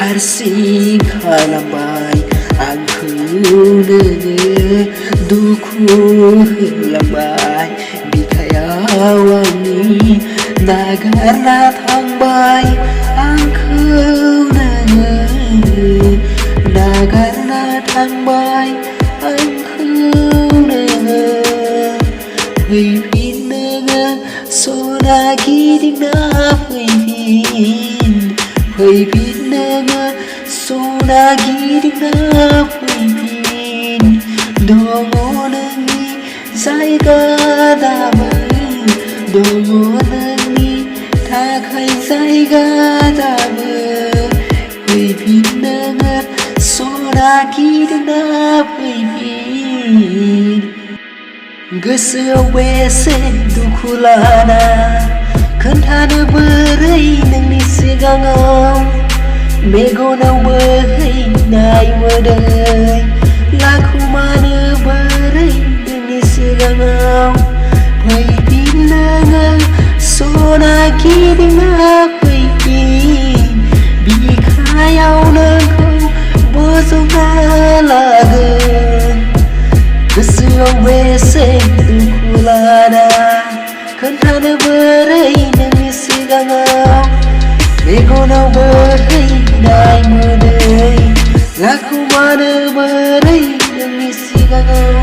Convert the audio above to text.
हारसिं खालामबाय आंखौनो दुखु होलांबाय बिखायाव आंनि नागारना थांबाय आंखौनो नागारना थांबाय आंखौनो फैफिन नोङो सना गिदिंना फैफिन नोङो सना गिदिंना फैफिन दङ नोंनि जायगा दाबो दङ नोंनि थाखाय जायगा दाबो फैफिन नोङो सना गिदिंना फैफिन गोसोआव बेसे दुखु लाना खोन्थानो बोरै नोंनि सिगाङाव मेगनाव बोहैनाय मोदै लाखुमानो बोरै नोंनि सिगाङाव फैफिन नोङो सना गिदिंना फैफिन बिखायाव नोंखौ बजबना लागोन गोसोआव बेसे दुखु लाना खोन्थानो बोरै नोंनि सिगाङाव मेगनाव बोहैनाय मोदै लाखुमानो बोरै नोंनि सिगाङाव